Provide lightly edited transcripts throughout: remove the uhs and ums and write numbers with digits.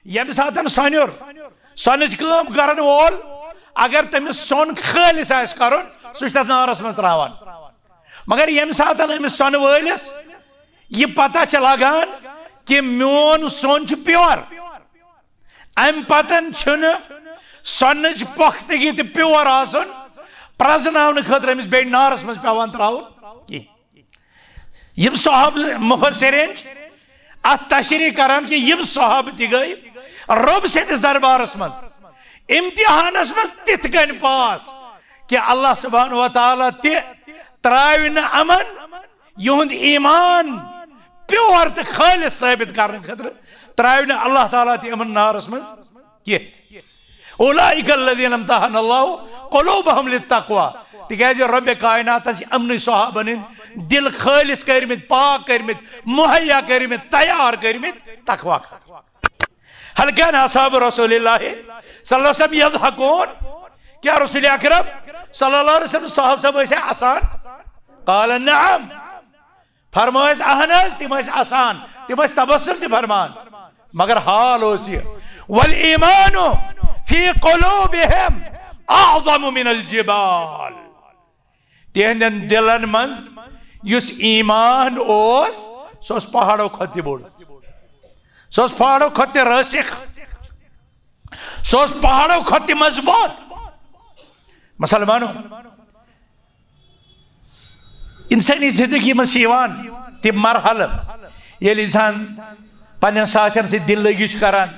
यम सातन सोनुर सोनच कम करन वोल अगर तमिस सोन खालिस आस करन सह नारस मज त्रावान मगर यम सातन अमिस सोन वलिस यह पता लगान कि मोन सोन प्योर अम पतन सोनच पख्तगी तो प्योर आसन प्रजन खतर अमिस बे नारस मज पेवान त्राउन यम सहाब मुफस्सिरीन अत तशरीह करान कि यम सहाब ति गई रब सदिस दरबारस मज इम्तिहानस मज तिथ कन पास कि अल्लाह सुब्हानहु व तआला ति त्राव न अमन युहद ईमान प्योर तो खालिस साबित करने खतर त्राव न अल्लाह ताला ति अमन नारस मज कि उलाइका अल्लज़ीना इम्तहन अल्लाहु क़ुलूबहुम लित्तक़वा तिकाज रब कायनात अमन सहाबन दिल खालिस करमित पाक करमित मुहैया करमित तैयार करमित तक़वा हल कान असहाब रसूलिल्लाह सल्लल्लाहु अलैहि वसल्लम यज़हकून क्या रसूल अकरम सल्लल्लाहु अलैहि वसल्लम साहब सब ऐसे आसान क़ाल नअम फरमायस अहनस तिम आसान तिम तबस्सुम ति फरमान मगर हाल ओस वल ईमानु फी क़ुलूबिहिम अअज़म मिनल जिबाल तिहंदन दिलन मज युस ईमान ओस सोस पहाड़ों खत बोड़ सोस पहाड़ों खत रसिख सोस पहाड़ों खत मजबूत मुसलमानों इंसानी जिंदगी में तम मरहल ये इंसान पन्न साथियन से दिल लगी करान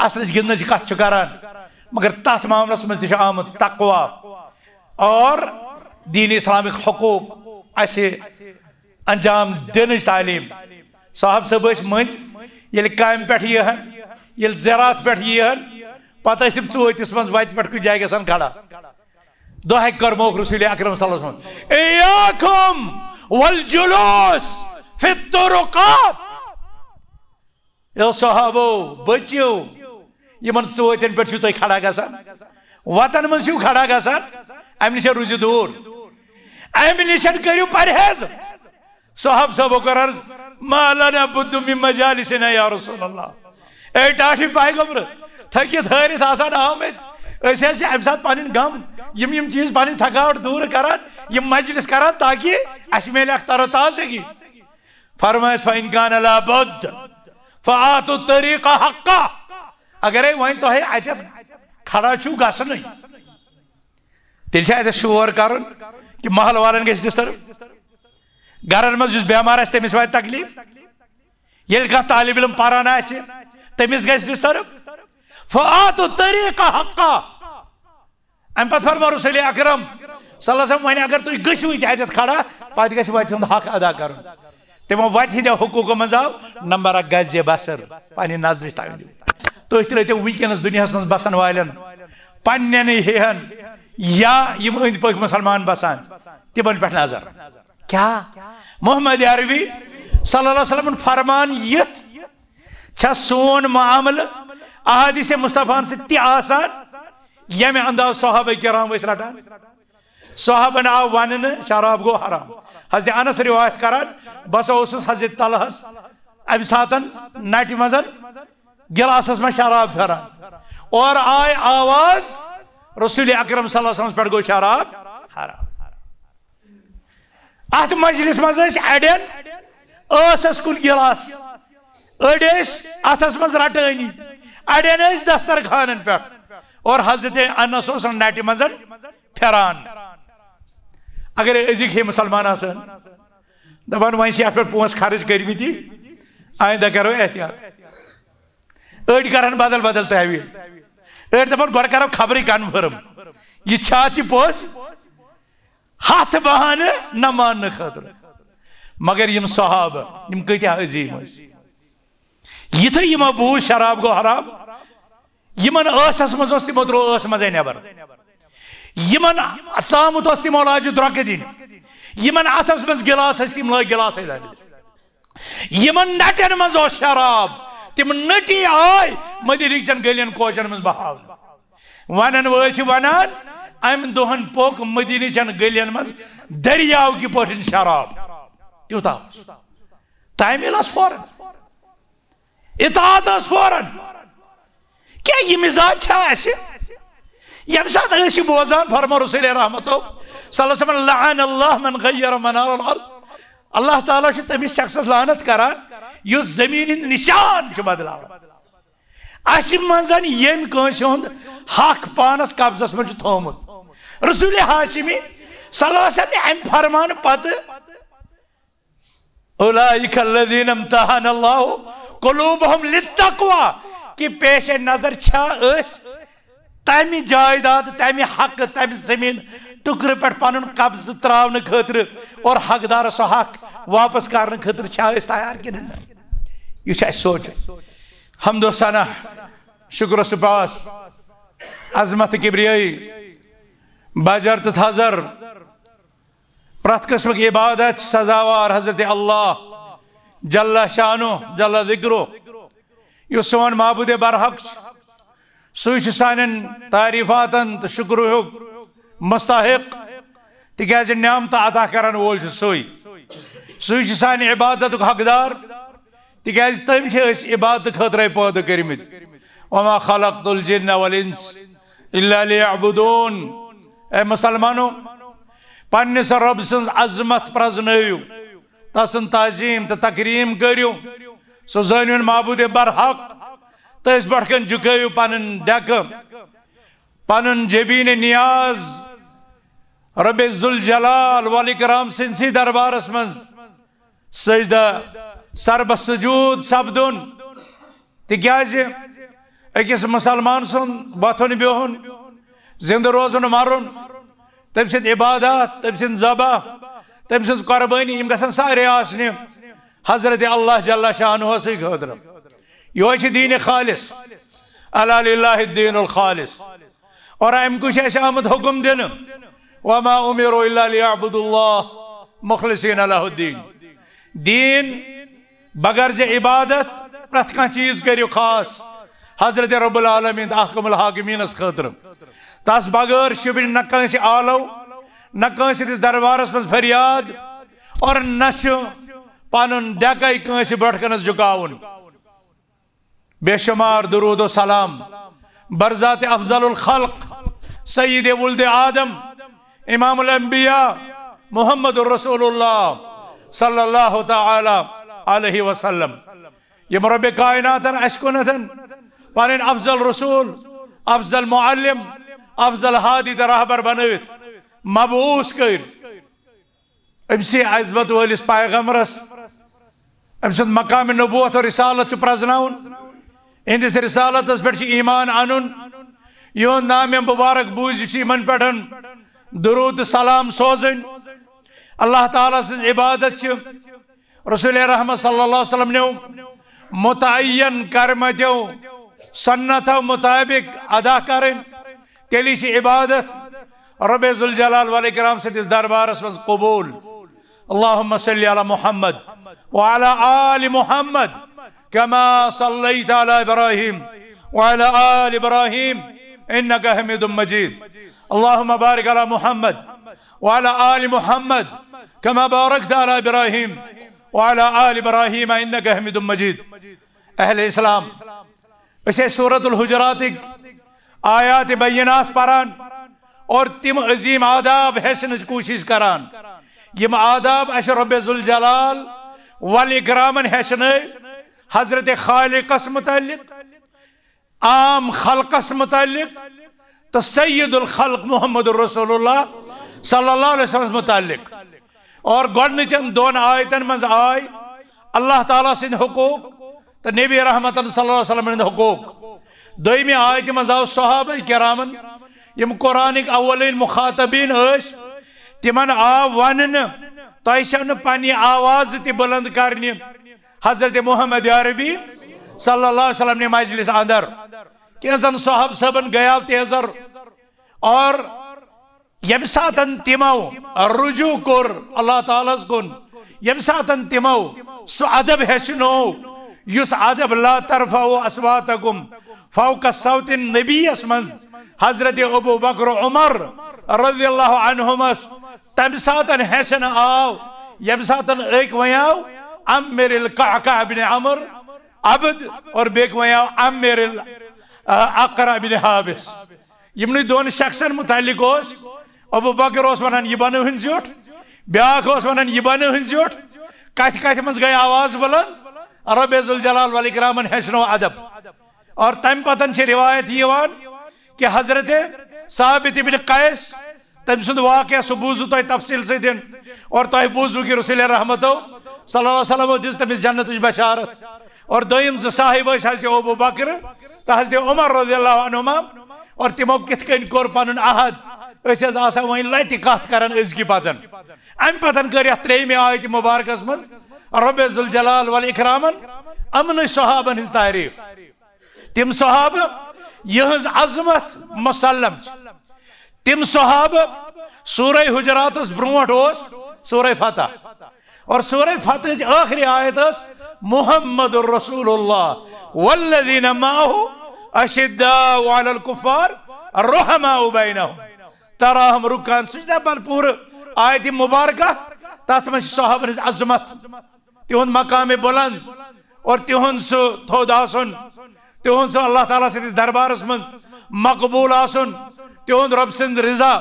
असल गिंदन कत करान मगर तथ मामलस मज आमुत तक़वा और दीन इस्लामिक हुकूक असे अंजाम दिन तालीम साहब सब मज ये काम पे ये ज़रात पे पत चोतिस मज वत पे कुछ जाए गसान खड़ा दोह कर्मोक रसूल अकरम सल्लल्लाहु अलैहि वसल्लम इय्याकुम वल जुलूस फि तुरुक़ात यो सहाबो बचियो यमन चोतन पे तुम खड़ा गसान वतन मज खड़ा गसान अम निश रूजु दूर अम निश करू परहेज साहब सबो कर मा लना बुद्दु मिन मजालिसिना या रसूलल्लाह ए टाठी पैगंबर थकित हरित आसान आमद अम सात पन गम यम चीज पन थकावट दूर करान यम मजलिस करान ताकि अस मिले तरोताजगी फरमायस फइन कान ला बुद्द फआतु तरीक़ा हक्का अगर वन तो अत खड़ा छु गसन तेल शोर कर कि महल वालन गस डिस्टर्ब घर मज बेमार तमिस वात तकलीफ ये कह तालिब इल्म पारान तमिस गस डिस्टर्ब फआतु तरीक़ा हक्का अम पे फरमा रसूल अकरम सल्लल्लाहु अलैहि वसल्लम वन अगर तुम गसु अत खड़ा पे गस वत हक अदा कर तमो वत हिंद हुकूक मज आव नंबर 1 गज बसर पन्न नजर टाइम तुम त्रो वनस दुनिया मज बसान वालन पन्न हेहन या यम अंद पक मुसलमान बसान तिमन पे नजर क्या मोहम्मद अरबी सल्लल्लाहु अलैहि वसल्लम फरमान यत छा सोन मामल अहादीस मुस्तफान से ति आसान यम अंदाज सहाबा किराम रटान सहाबन आव वन शराब गो हराम हजरत अनस रिवायत करान बस हजरत तलहस अम सातन नट मजन गिलासस में शराब फेरान और आय आवाज रसूल अकरम सल्लल्लाहु अलैहि वसल्लम पे गो शराब हराम अत मजलिस मज अड़न कुन गिलास अड़स अथस मज रटानी अड़न दस्तरखान पे और हजरत अनस नट मजन फेरान अगर अजिक हे मुसलमान दपान वन पे पोस खर्च करमति आइंदा करो एहतियात अड़ कर बदल बदल तहवील अड़ दपान गो करो खबर कन्फर्म यह पोस हथ बहान न मान खतर मगर यम सहाब यम कत्या अजीम युथे यमो बूझ शराब गो हराम यमन मज तमो द्रो मज नबर यमन चामुत तमो लाज द्रोक दिन यमन अथस मज गिलास तम ला गिलास यमन नटन मज शराब तम नटी आय मदीन चन गलियन कोचन मज बहाव वन वल वनान अम दोहन पोक मदीन चन गलियन मज दरियाव की पठन शराब त्यूता तमिल फौरन इतात फौरन क्या ये मिजाज यम सात बोजान फरमा रसूल रहमतो लअन अल्लाह मन गय्यर मनार अल-अर्द अल्लाह ताला तमिस शख्सस लानत करान युस जमीन निशान बदलान यम कंस हुंद हक पानस कब्जस मन थोमुत रसूल हाशिमी सल्लल्लाहु अलैहि फरमान पत उलाइका अल्लज़ीना इम्तहन अल्लाहु कुलूबहुम लित्तक़वा कि पेश नजर छा तमि जायदाद तमि हक तमि जमीन टुकर पे पन कब्ज त्रावन खतर और हकदार सह हक वापस करने खतर तैयार कि यह सोच हमदोसाना शुक्र सुपास अजमत किब्रियाई बजर तो थजर प्रत किस्म की इबादत सजावार हजरत अल्लाह जल्ला शानो जल्ला जिक्रो यह सोन माबूद बरहक सू सान तारीफातन तो शुक्र मुस्तहिक तिकाज न्यामत अता करान वोल सू सान इबादत हकदार तिकाज तम इबादत खतर पैदा कर्मित वमा खलक़तुल जिन्न वल इंस इल्ला लियअबुदून। ए मुसलमानो पन्निस रब सन्ज अजमत प्रजनयु तसन ताजीम तो तकरीम करियो सो जानियोन माबूद बरहक तस बड़कन झुकयु पन डक पन जबीन नियाज रब जुल जलाल वल इकराम सिंसी दरबारस मं सजदा सरब सुजूद सपदुन तिकाज अकिस मुसलमान सुन बथुन बिहुन जिंद रोजन मरुन तम सद इबादत तम सद ज़बह तम सद कुर्बानी यम गसन सारे आसने हजरत अल्लाह जल्ला शानुहु से खतर यह दीन खालिस अला लिल्लाहि दीनुल खालिस और अमकु आमद हुक्म दिन वमा उमिरु इल्ला लियअबुदुल्लाह मुखलिसीन लहुद्दीन दीन बगर जे इबादत प्रत कह चीज करियो खास हजरत रब्बुल आलमीन अहकमुल हाकिमीन खतर तस बगैर शुबिन न कंस आलो न कंस दरबारस मं फरियाद और न पन डकई कंस बठकनस झुकावन बेशुमार दुरूद सलाम बरजात अफजलुल खल्क सय्यद वुल्द आदम इमामुल अंबिया मुहम्मदुर रसूलुल्लाह सल्लल्लाहु तआला अलैहि वसल्लम यम रब कायनातन अशकुनतन पन अफजल रसूल अफजल मुअल्लिम अफजल हादी रहबर बनवित मबूस कर अमसे अजमत वलिस पैगम्बरस अम सद मकाम नबूवत और रिसालत प्रजनाउन इंदिस रिसालतस पे ईमान अनुन योन नाम मुबारक बूझ पे दुरूद सलाम सोजन अल्लाह ताला से इबादत रसूल रहमत सल्लल्लाहु अलैहि वसल्लम ने मुतअय्यन कर्मत्यो सन्नतों मुताबिक अदा करें तेली इबादत रब जुल जलाल वल इकराम से इस दरबारस मं कबूल अल्लाहुम्मा सल्लि अला मुहम्मद व अला आलि मुहम्मद कमा सल्लैता अला इब्राहीम व अला आलि इब्राहीम इन्नका हमीदुम मजीद अल्लाहुम्मा बारिक अला मुहम्मद व अला आलि मुहम्मद कमा बारकता अला इब्राहीम व अला आलि इब्राहीम इन्नका हमीदुम मजीद। अहले इस्लाम इसे सूरतुल हुजुरात आयात बय्यनात परान और तिम अजीम आदाब हेसन कोशिश करान यम आदाब अश रब जुल जलाल वल इकरामन हेसन हजरत खालिकस मुतल्लिक आम खल्कस मुतल्लिक तो सय्यदुल खल्क मुहम्मदुर रसूलुल्लाह सल्लल्लाहु अलैहि वसल्लम मुतल्लिक और गोडनिचन दोन आयतन मज आय अल्लाह ताला सिंद हुकूक तो नबी रहमत सल्लल्लाहु अलैहि वसल्लम सिंद हुकूक दोयमी आयत मज आव सहाबा किरामन यम कुरानिक अवलिन मुखातबीन तिमन आव वन तुम पन्नी आवाज ति बुलंद करने हजरत मोहम्मद अरबी सल्लल्लाहु अलैहि वसल्लम ने मजलिस अंदर कैसन साहब सबन गया तेजर और यम सातन तिमो रुजू कोर अल्लाह ताला कुन यम सातन तिमो सु अदब हेचनो युस अदब ला तरफउ अस्वातकुम फौक सौतिन नबीयस मं हजरत अबू बकर उमर रज़ियल्लाहु अन्हुमस तम सातन हेचन आव यम सातन एक वयाव अम्मिरिल कअका इब्न अमर अब्द और बेक वयाव अम्मिरिल अक़रा बिन हाबिस यमन दोन शख्सन मुतालिक अबू बकर वनान यह बनोहन जुट ब्याख वनान यह बनोहन जुट कथ कथ मज गई आवाज बुलंद रब्बे ज़ुल जलाल वल इकरामन हेचनो अदब। और तम पतन रिवायत कि हजरत साबित इब्न कैस तम सुंद वाक़या सह बूजू तुम तफसील सदिन और तुम बूजू कि रसूल रहमतो सल्लल्लाहु अलैहि वसल्लम दिस तमिस जन्नत बशारत। और दोयम ज साहिब हजरत अबू बकर तो हजरत उमर रज़ियल्लाहु अन्हुमा और तिमो किथ कन कोर पनुन अहद वन लति कथ करान अजकि पतन अम पतन कर त्रेम आयत मुबारकस मज रब्बे ज़ुल जलाल वल इकरामन अमन सहाबन हिंज तारीफ तिम सहाब यहज अजमत मुसल्लम तिम सहाब सूरह हुजरात ब्रोट सूरह फतह और सूरह फतह आखिरी आयत मुहम्मदुर रसूलुल्लाह वल्लज़ीना माअहु अशिद्दाउ अलल कुफ़ार रुहमाउ बैनहुम तराहुम रुक्कान सुजदा पर पूरा आयत मुबारक तथ में सहाबन हिंज अजमत तिहुंद मकाम बुलंद और तिहुंद सो थोद आसन तिहुंद सो अल्लाह ताला सदिस दरबारस मज मकबूल आसन तिहुंद रब सिंद रिजा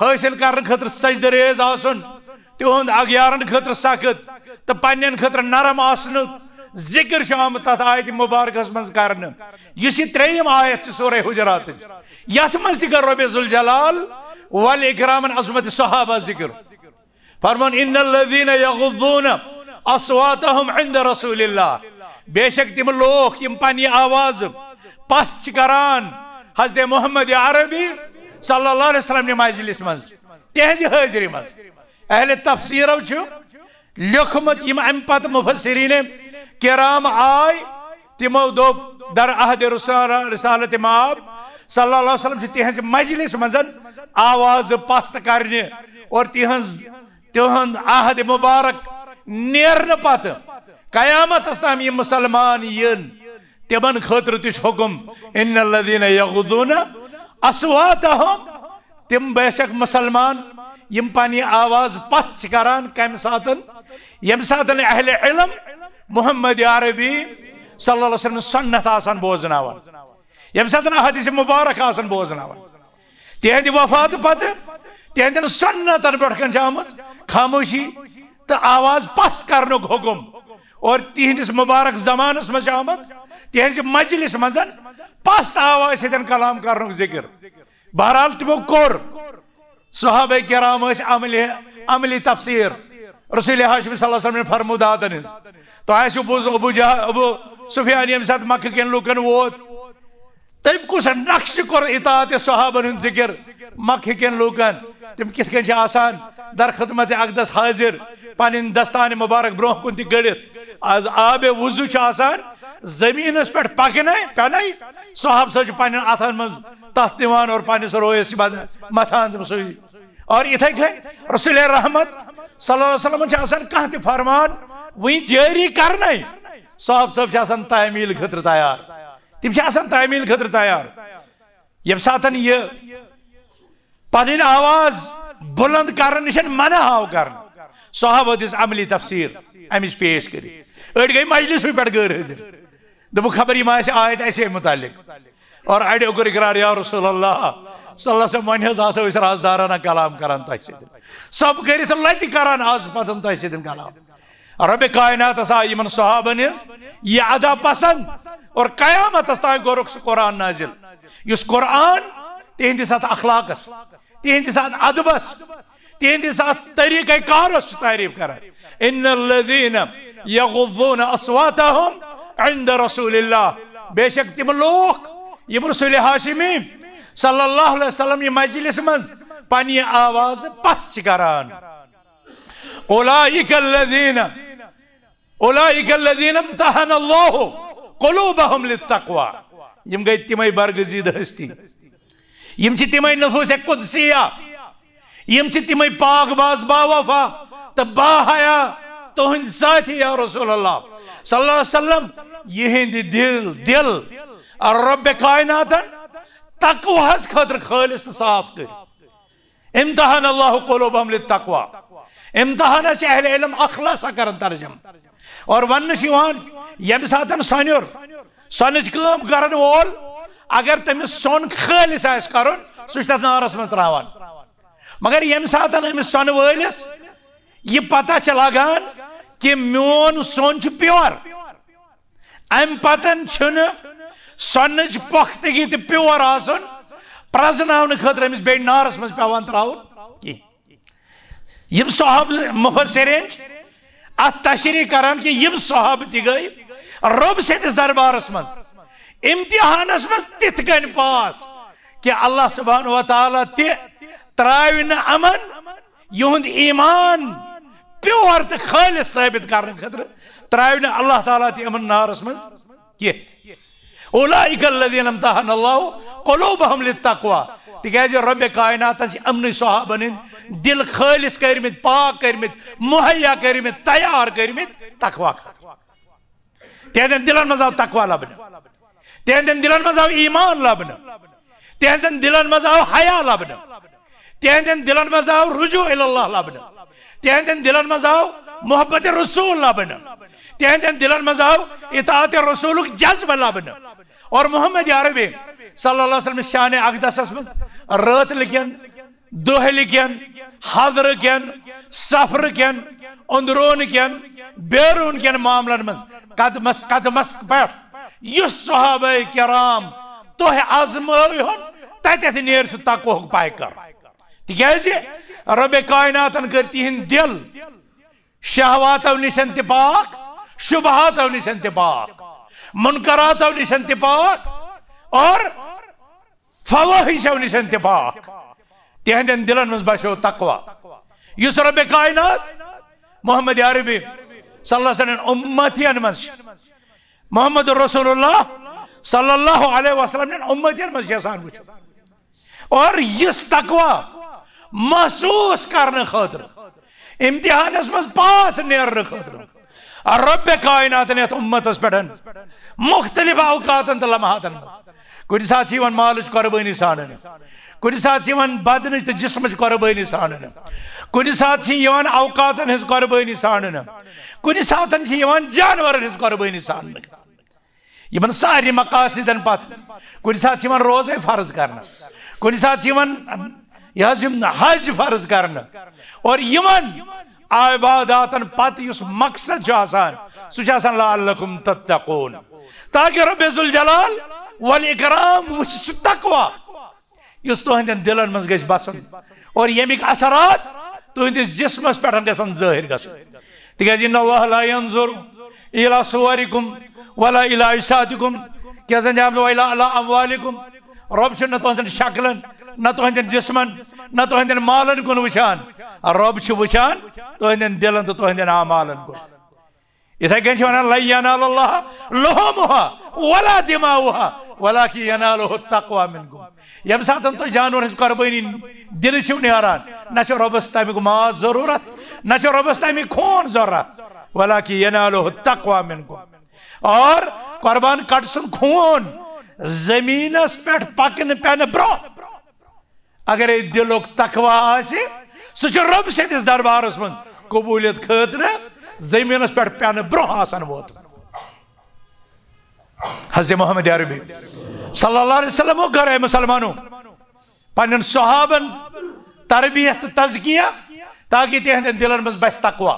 हासिल करने खतर सजद रेज आसन तिहुंद अगयारन खतर सख्त तो पन्न खतर नरम आसन जिक्र शाम तथ आयत मुबारकस मज करने इस त्रेयम आयत सूरह हुजरात यथ मज तक रब्बे ज़ुल जलाल वल इकरामन अज़मत सहाबा जिक्र फरमान इन्नल्लज़ीना यग़ुद्दूना अस्वातहुम इंद रसूलिल्लाह बेशक तिम लोग यम पन्नी आवाज पस्त करान हज़रत मोहम्मद अरबी सल्लल्लाहु अलैहि वसल्लम नि मजलिस मज तेहज हाजिरी मज अहले तफसीरो लिखमत यम अम पत मुफस्सिरीन किराम आय तिमो दो दर अहद रिसालत माब सल्लल्लाहु अलैहि वसल्लम तेहज मजलिस मज आवाज पस्त करने और तिहंद अहद मुबारक नेरन पत कयामत ताम यम मुसलमान यन तिमन खतर तुझ हुक्म इन्नल्लज़ीना यग़ुद्दूना अस्वातहुम तिम बेशक मुसलमान यम पानी आवाज पस्त करान कम सातन यम सातन अहले इल्म मुहम्मद अरबी सल्लल्लाहु अलैहि वसल्लम सुन्नत आसान बोजनावन यम सातन हदीस मुबारक आसान बोजनावन तिहंद वफात पत तिहंदन सुन्नतन पेट आमत खामोशी तो आवाज पस्त करने हुक्म और तिहंदिस मुबारक जमानस मज आमत तिहंज मजलिस मजन पस्त आवाज सतन कलाम करने जिक्र बहरहाल तमो कोर सहाबे किराम अमली तफसीर रसूल हाशिम सल्लल्लाहु अलैहि वसल्लम फरमुदातन तो आसो बोज अबू सुफियान यम साथ मक्के के लुकन वोत तम कुछ नक्श कोर इताअत सहाबन हुंद जिक्र मक्के के लुकन तम किथ कन आसान दर खिदमत अक़दस हाजिर पन दस्तान मुबारक ब्रोह कुन गड़ित आज आब वुजू आसान जमीनस पे पकन पेन साहब सब पन अथन मज तथ दिवान और पस रोयस मथान सही और इथे कन रसूल रहमत सल्लल्लाहु अलैहि वसल्लम आसान कह त फरमान वही जारी करना साहब सब तामील खतर तैयार तिम तामील खतर तैयार यम सातन यह पन आवाज बुलंद कर निशन मना हाव कर साहब दिस अमली तफसीर अमिस पेश कर अड़ गई मजलिस पे गैर हाजिर दबु खबर यह आयत ऐसे मुतालिक और अड़ो कर इकरार या रसूलल्लाह सल्लल्लाहु अलैहि वसल्लम वन हसा राजदाराना कलाम करान तह सब कर लति करान आज पतन तह सदन कलाम रब कायनात सा यमन सहाबन यह अदा पसंद और कयामत तान गोरुक कुरान नाजिल इस कुरान तिहंदिस अखलाकस तिहंदिस अदबस तिहंदिस तरीक़े कारस तारीफ कर इन्नल्लज़ीना यग़ुद्दूना अस्वातहुम इंद रसूलिल्लाह बेशक तिम लोग यम रसूल हाशिमी सल्लल्लाहु अलैहि वसल्लम मजलिस मज पन आवाज पस्त करान उलाइकल्लज़ीना इम्तहनल्लाहु क़ुलूबहुम लित्तक़वा यम गई तिमै बरगजीद हस्ती यम तिमै नफूस कुदसिया यम तिमै पाक बाज बावफा तो बाहया तुहंद साथी या रसूलल्लाह सल्लल्लाहु अलैहि वसल्लम यहंद दिल और रब कायनातन तक़वाहस खतर खालिस तो साफ कर इम्तहनल्लाहु क़ुलूबहुम लित्तक़वा इम्तहान अहले इल्म अखलास कर तर्जम और वन यम सातन सनुर सनच कम करन वोल अगर तमिस सोन खालिस आस कर सह नारस मज त्रावान मगर यम सात अमिस सोन वलिस यह पता लगान कि मोन सोन प्योर अम पतन सोन पुख्तगी तो प्योर आसन प्रजन खतर अमिस बे नारस मज पेवान त्राउन यम सहाब मुफस्सिरीन अत तशरीह करान कि यम सहाब ति गई रब सदिस दरबारस मज इम्तिहानस मज तिथ कन पास कि अल्लाह सुब्हानहु व तआला त्राव न अमन युंद ईमान प्योर तो खालिस साबित करने खतर त्राव न अल्लाह ताला अमन नारस मज कह उलाइका अल्लज़ीना इम्तहनल्लाहु क़ुलूबहुम लित्तक़वा तिकाज रब कायनात अमन सहाबन दिल खालिस करमित पाक करमित मुहैया करमित तैयार करमित तकवा तिहंदन दिलन मज आव तकवा लबन तिहंदन दिलन मज आव ईमान लबन तिहंदन दिलन मज आव हया लबन तिहंदन दिलन मज आव रुजू इलल्लाह लबन तिहंदन दिलन मज आव मोहब्बत रसूल लबन तिहंदन दिलन मज आव इताअत रसूलुक जज्ब लबन और मोहम्मद अरबी सल्लल्लाहु अलैहि वसल्लम शान अक़दस में रात लिखन दोह लिखन हदर कन सफर कन अंदरून कन बैरून कन मामलन मज कदमस कदमस पे सहाबा किराम तोह आजमावन तत नेर सह तक़वा पाय कर तिकाज रब कायनातन कर तिहिंद दिल शहवातों निशन ते पाक शुबहातों निशन ते पाक मुनकरातों निशन ते पाक और फवाहिशों निशन ते पाक तिहंदन दिलन मज बशो तक़वा युस रब कायनात मोहम्मद अरबी सल्लल्लाहु अलैहि वसल्लम उम्मतियन मज मोहम्मद रसूलुल्लाह सल्लल्लाहु अलैहि वसल्लम उम्मतियन मज यसान वुचो और यस तक़वा महसूस करने खतर इम्तिहानस मज पास नेरने खतर रब कायनात ने उम्मतस पे मुख्तलिफ औकातन तो लम्हातन कुछ साथ मालच कुर्बानी सानन कुछ साथ बदन तो जिस्मच कुर्बानी सानन कुछ साथ औकातन हज कुर्बानी सानन कुछ साथ जानवर हज कुर्बानी सान इन सारे मकासदन पत कुछ साथ रोजे फर्ज करना कुछ साथ हज फर्ज करना और इबादातन पत मकसद सह लअल्लकुम तत्तकून ताकि रब ज़ुल जलाल वल इकराम वुच सह तक़वा युस तुहंदन दिलन मज गछ बसन और यमिक असरात तुहंदिस जिस्मस पे गसन ज़ाहिर गसन तिकाज इन्नल्लाह ला यंजुरु इला सुवरिकुम वला इला अजसादिकुम क्या जनाब वला अला अमवालिकुम रब छ न तुहंदन शक्लन न तुहंदन जिस्मन न तुहंदन मालन कुन वुचान रब छ वुचान तुहंदन दिलन तो तुहंदन आमालन कुन इथे कन वन ला यनालुल्लाह लुहुमुहा वला दिमाउहा वलाकिन यनालुहु तक़वा मिनकुम यम सातन तो जानवर हज कुर्बानी दिल छ नेरान न छ रबस तमिक माज जरूरत न छ रबस तमिक खून जरूरत वलाकिन यनालुहु तक़वा मिनकुम और कुर्बान कट सुन खून जमीनस पे पकन पेन ब्रो अगर दिलुक तक़वा आसे सह रब सदिस दरबारस मज कबूलियत खतर जमीनस पे पेन ब्रो आसन वोत हज़रत मोहम्मद अरबी सल्लल्लाहु अलैहि वसल्लम कर मुसलमानों पन्न सहाबन तरबियत तज़किया ताकि तिहंदन दिलन मज बस तक़वा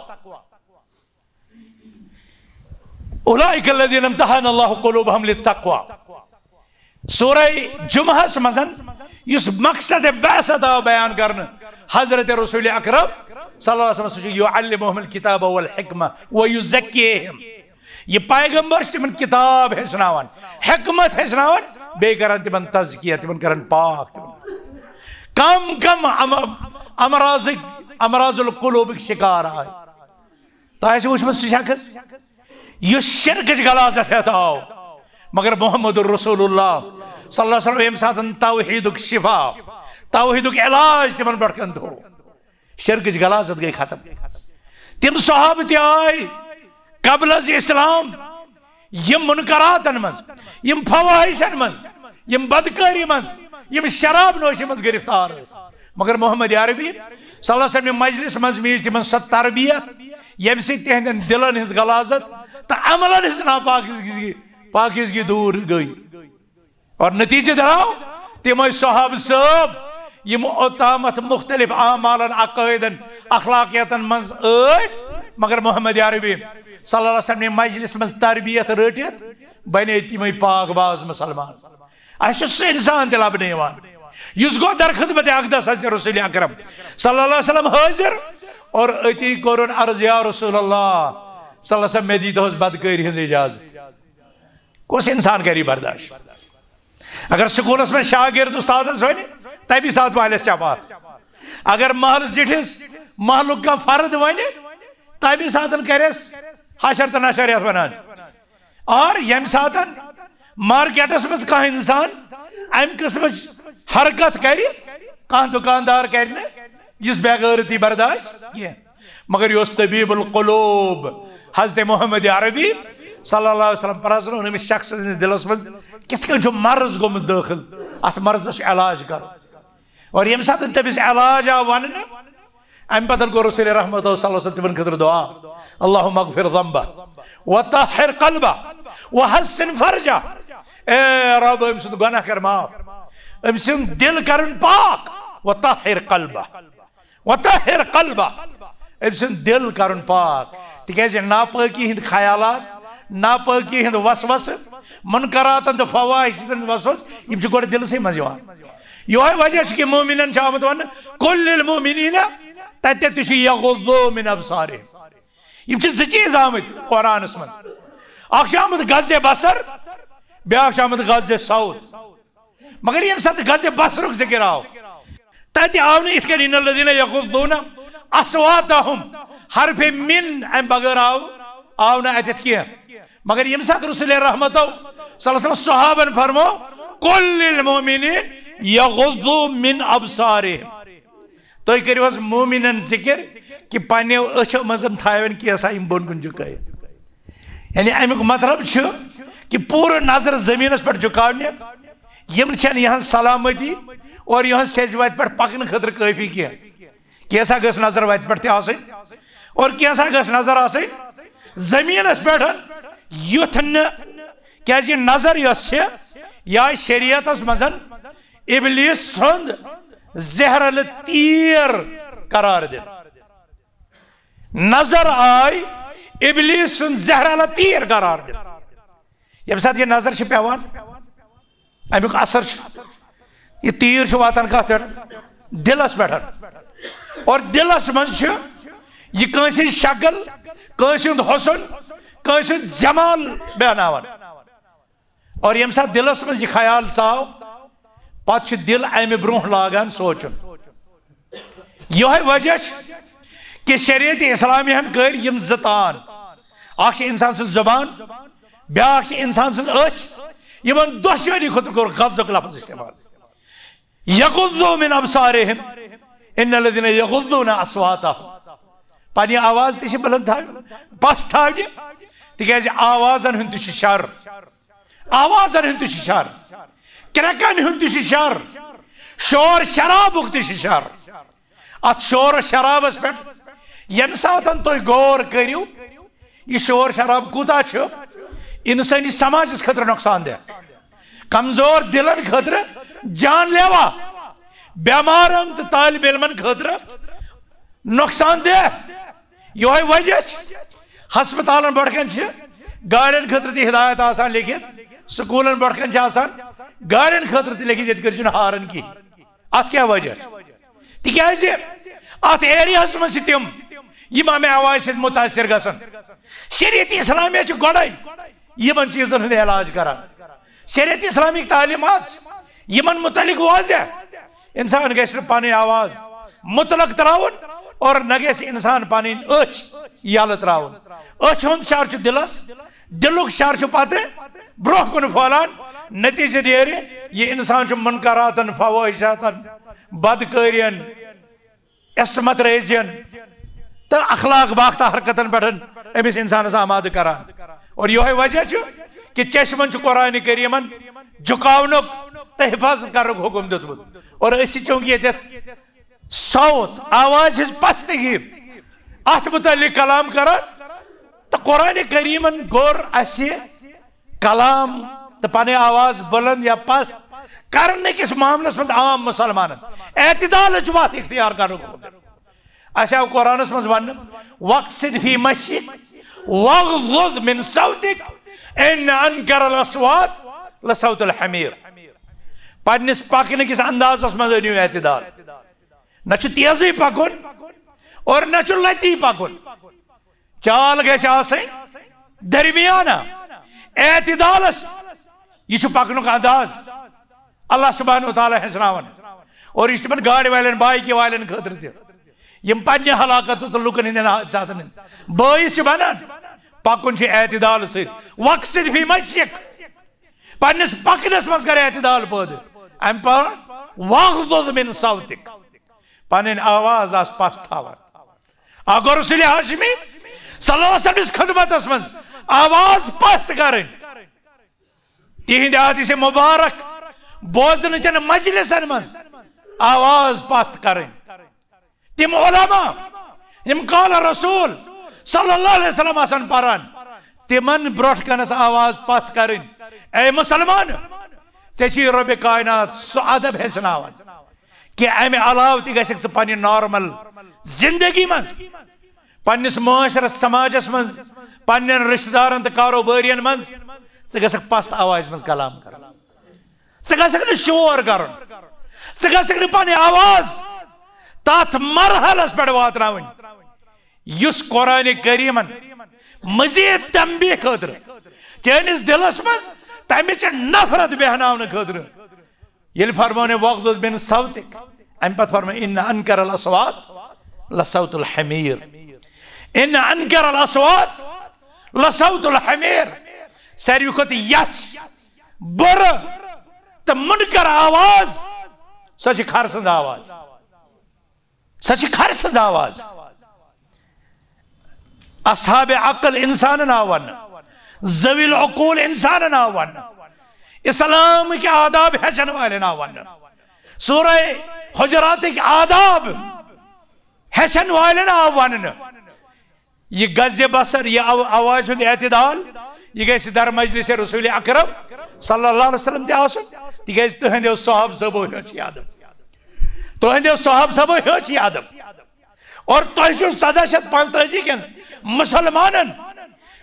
उलाइका अल्लज़ीना इम्तहनल्लाहु क़ुलूबहुम लित्तक़वा सूरह जुमअस मजन युस मकसद बअसत बयान करन हजरत रसूल अकरम सल्लल्लाहु अलैहि वसल्लम युअल्लिमुहुमुल किताब वल हिकमा व युज़क्कीहिम ये पैगंबर तिमन किताब हेचनावन हिकमत हेचनावन बे करन तिमन तज़किया तिमन करन पाक कम कम अमराजुल कुलूब शिकार आय तो वुचम शख्स युस शिरक गलाजत हेत आव मगर मोहम्मद रसूलुल्लाह सल्लल्लाहु अलैहि वसल्लम यम सातन तौहीदुक शिफा तौहीदुक इलाज तिमन पे कन थो शिरक गलाजत गई खत्म तिम सहाब ते आय कबल इस्लाम यम मुनकरातन मज यम फवाहिशन मज यम बदकारी मज यम शराब नोशी मज गिरफ्तार मगर मोहम्मद अरबी सल्लल्लाहु अलैहि वसल्लम मजलिस मज मीज तिमन सह तरबियत यम तिहंदन दिलन हज गलाजत तो अमलन हज नापाकीज़गी दूर गई और नतीजे दराव तिम सहाब सब यम ओतामत मुख्तलिफ आमालन अकायदन अखलाकियतन मज मगर मोहम्मद अरबी सल्लल्लाहु अलैहि वसल्लम मजलिस मज तरबियत रटित बने तिम पाक बाज मुसलमान सह इंसान ते लबन गो दर खिदमत अक़दस हज़रत रसूल अकरम सल्लल्लाहु अलैहि वसल्लम हाजिर और अति कोरन अर्ज या रसूल अल्लाह सल्लल्लाहु अलैहि वसल्लम में दी बदकारी हज इजाजत कस इंसान करी बर्दाश्त अगर स्कूलस में शागिर्द उस्तादस वन तभी साथ वालस चपात अगर महल जिठिस महल का फर्द वन तभी साथ करस हशर तो नशर वनान और यम साथ मार्केटस में कह इंसान अम किस्म हरकत कर दुकानदार कर बेगैरती बर्दाश्त कह मगर यह तबीबुल क़ुलूब हज़रत मोहम्मद अरबी सल्लल्लाहु अलैहि वसल्लम पर अमिस शख्स दिलस मज कित मर्ज गोमुत दाखिल अत मर्जस इलाज कर और यम साथ तमिस इलाज आव वन अम पतन गो रसूल रहमत सल्लल्लाहु अलैहि वसल्लम खतर दुआ अल्लाहुम्मा अग़फिर ज़ंबा व तहिर क़ल्बा व हस्सिन फरजा ए रब अम सुंद गुनाह कर माफ अम सुंद दिल करन पाक व तहिर क़ल्बा अम सुंद दिल करन पाक तिकाज नापाकी हिंद ख्यालात नापाकी हिंद वसवस मुनकरातन तो फवाहिशन वसवस यम छ गोड दिल से मज यवान योह वजह कि मोमिनन छ आमत वन कुल्लिल मोमिनीना तते तुछ यगुद्दू मिन अबसारिहिम यम छ ज चीज आमत कुरानस मज अख छ आमत गज़े बसर ब्याख छ आमत गज़े सऊद मगर यम सत गज़े बसरुक जिक्र आव तते आव न इथकन इन्नल्लज़ीना यगुद्दूना अस्वातहुम हरफ मिन अम बगर आव न अतित किया मगर यम साथ रसूल रहमत सल्लल्लाहु अलैहि वसल्लम सहाबन फरमो कुल्लिल मोमिनीन यगुद्दू मिन अबसारिहिम तो करियो मोमिनन जिक्र कि पन्ने अछो मजम थावन कि ऐसा इम बोन कुन झुकायत यानी अमुक मतलब छ कि पूरा नजर जमीनस पर झुकावने यम छन यहां सलामती और यहां सेज वत पर पकन खतर काफी किया कैसा गस नजर वत पर आसन और कैसा गस नजर आसन जमीनस पर युथ न क्या नजर या शरीयतस मजन इबलीस सुंद जहरल तीर करार दिन नजर आई इबलीस सुंद जहरल तीर करार दिन यम साथ ये नजर छ पेवान अमुक असर ये तीर वातान कत दिलस पे और दिलस मज यह कंस शक्ल कंस हुसन कंस जमाल बयानावन और यम साथ दिलस मज यह ख्याल चाव पत दिल अमि ब्रोह लागान सोचन यह वजह कि शरीयत इस्लामी हम कर यम जतान अख इंसान सज जबान ब्याख इंसान सज अच यमन दोशवनी खुद कोर गज़क लफ्ज़ इस्तेमाल यगुद्दू मिन अबसारिहिम इन्नल्लज़ीना यगुद्दूना अस्वातहुम पन्ने आवाज ते बुलंद थाव पस थावने तिकाज आवाजन हुंद शर आवाजन हुंद शर क्रकन हुंद शर शोर शराबुक ते शर अत शोर शराबस पे यम सातन तो गौर करियो यह शोर शराब कूता छ इंसानी समाज खतर नुकसान दे कमजोर दिलन खतर जानलेवा बेमारन तो तालिब इल्मन खतर नुकसान दे यह वजह हस्पतालन बड़कन गाड़ियन खतर हिदायत आसान लिखित स्कूलन बड़कन गाड़ियन खतर लिखित ये कर हारन की अत क्या वजह तिकाज अत एरियास मज तम यम अमे आवाज मुतासर गसन शरीयत इस्लामी गोड़े यमन चीजन हंद इलाज करान शरीयत इस्लामिक तालीमात यमन मुतलिक वाज़ेह इंसान गस पन आवाज मुतलक त्रावन और न गस इंसान पन अच यल त्रावन अच हुंद शर दिलस दिलुक शर पते ब्रोह कुन फलान नतीजे नेरे ये इंसान मुनकरातन फवाहिशातन बदकारियन इसमत रेजियन तो अखलाक बाख्ता हरकतन पे अमिस इंसानस आमाद करान और यह वजह कि चश्मन कुरान करीमन झुकावनुक तो हिफाजत कर हुकुम दितमुत और चूंकि ये सौत आवाज हिज पस्तगी अत मुतलिक कलाम कर तो कुरान करीमन गोर अस कलाम तो पाने आवाज बुलंद या पस्त करने किस मामले में आम मुसलमान एतदाल बात इख्तियार कर आव कुरान मज वन वक्सिद फी मश्यिक वग़्ज़ुज़ मिन सौतिक इन अनकरल अस्वात लसौतुल हमीर पन्निस पकने किस अंदाज़स मज अनियो एतदाल न तेजी पकुन और न लती पकुन चाल गछ आसै दरमियाना एतदालस यह पकनुक अंदाज अल्लाह सुब्हानहु व तआला हेचनावन और यह तिमन गाड़ी वालें बाइक वालें खतर तम पन्ने हलाकत तो लुकन हंदन हादसातन बाइस बनान पकुन एतदाल सत वक्सिद फी मश्यिक पन्निस पकनस मज कर एतदाल पैद अम पर वग़्ज़ुज़ मिन सौतिक पन आवाज आस पस्त थवान अगर रसूल हाशमी सल्लल्लाहु अलैहि वसल्लम खिदमतस मज आवाज पस्त करें तिहिंद हदीस मुबारक बोजन चन मजलिसन मज आवाज पस्त करें तिम उलमा यम काल रसूल सल्लल्लाहु अलैहि वसल्लम आसन परान तिमन ब्रोठ कनस आवाज पस्त करें ए मुसलमान से रब कायनात सो अदब हेचनावन कि अमे अलाव तक पन्न नॉर्मल जिंदगी मज पन्निस माशरस समाजस मज पन्न रिश्तेदारन तो कारोबारियन मज ग पस्त आवाज मज कलाम कर ग शोर कर ग पन्न आवाज तथ मरहलस पे वातन युस कुरान करीमन मजीद तंबीह खतर चैनिस दिलस मज तमिच नफरत बहनावन खतर ये फरमाने वग़्ज़ुज़ मिन सौतिक अम पत फरमा इन अनकरल अस्वात लसौतुल हमीर इन अनकरल अस्वात लसौतुल हमीर सारी खुद यच बुर तो मुनकर आवाज सच खरसंद आवाज सच खरसंद आवाज असहाबे अक्ल इंसान आवन ज़वील उक़ूल इंसान आवन इस्लाम के आदाब हेचन वाले आवन सूरह हुजरात के आदाब हेचन वाले आवन ये गज़े बसर ये आवाज एतदाल यह गई दर मजलिस रसूल अकरम सल्लल्लाहु अलैहि वसल्लम तिज तुहंदो साहब सबो हेच यादव तुहंदो साहब सबो हेच यादव और तुम 1485 कन मुसलमानन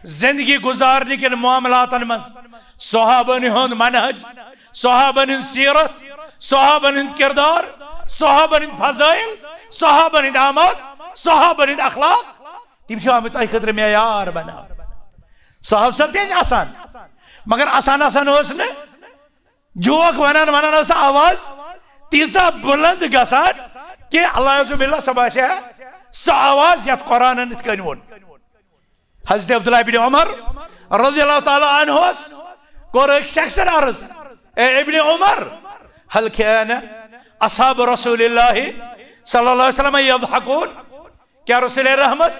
जिंदगी गुजारने के मामलातन मज सहाबन हुंद मनहज सहाबन हुंद सीरत सहाबन हुंद किरदार सहाबन हुंद फज़ाइल सहाबन हुंद अमाल सहाबन हुंद अखलाक तिम आम तुम खतर मेयार बना साहब सब तेज आसान मगर आसान आसान न जोक वनान वनान आवाज तीजा बुलंद गसान कि अल्लाह सह बासे सह आवाज यत कुरान इत कन वोन हज़रत अब्दुल्लाह इब्न उमर रज़ियल्लाहु ताला अन्हु कोर एक शख्सन अर्ज ए इब्न उमर हल कान असहाब रसूलिल्लाह सल्लल्लाहु अलैहि वसल्लम यज़हकून क्या रसूल रहमत